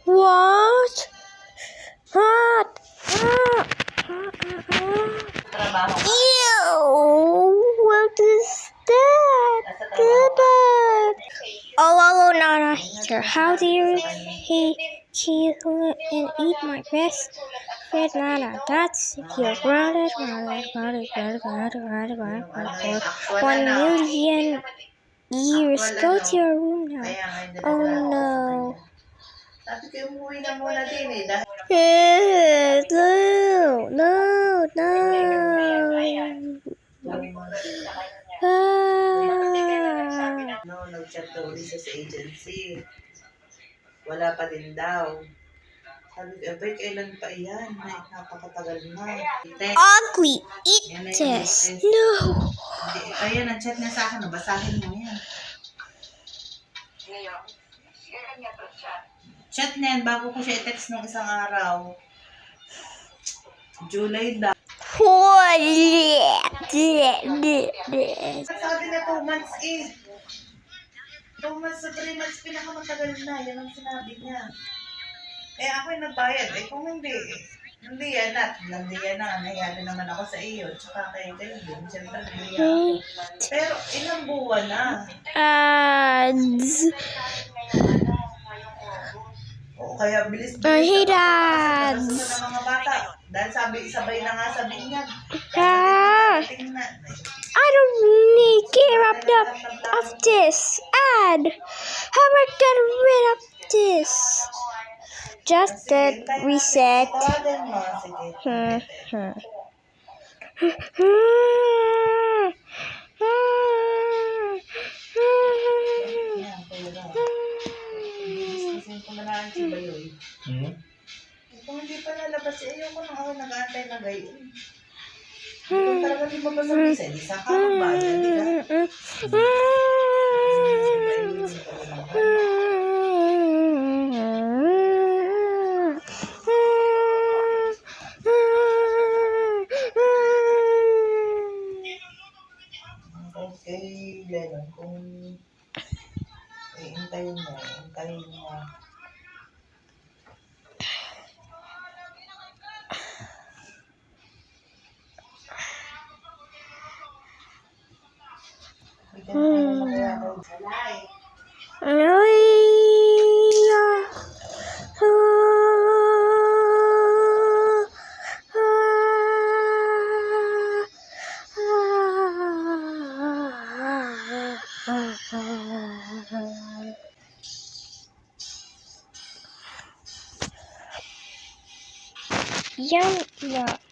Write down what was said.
What? What? Ew! What is that? Good. Oh, Nana here. How dare he kill and eat my best friend Nana? That's your grounded for 1,000,000 years. Go to your room now. Oh no. Sabi ko, umuwi na muna din eh. Dahil... No. No, nag-chat daw ulit sa agency. Wala pa din daw. Sabi ko, abay, kailan pa iyan? Napakatagal na. Ugly. Eat this. No. Ayan, ang chat niya sa akin. Basahin mo yan. Chat niyan, bago ko siya i-text nung isang araw. July daw. Sabi na 2 months eh. 2 months sa 3 months, pinakamatagal na. Yan ang sinabi niya. Eh ako yung nagbayad. Eh kung hindi yan na. Nangyari naman ako sa iyo. Tsaka kayo din. Siyempre, hindi ako. Pero ilang buwan na. Ads. Oo, kaya bilis. I hate ads. Sa mga bata. Dahil sabay na nga sabi niya. I don't need to get rid of this ad. How am I get rid of this? Just that reset. Kung hindi pa nalabas, ayoko nang ako nag-aantay na gayon. Kung talaga di mabasa-bisa, di sa kamagbayan, di ka? Okay, Lennon, kung hintayin mo. Yum.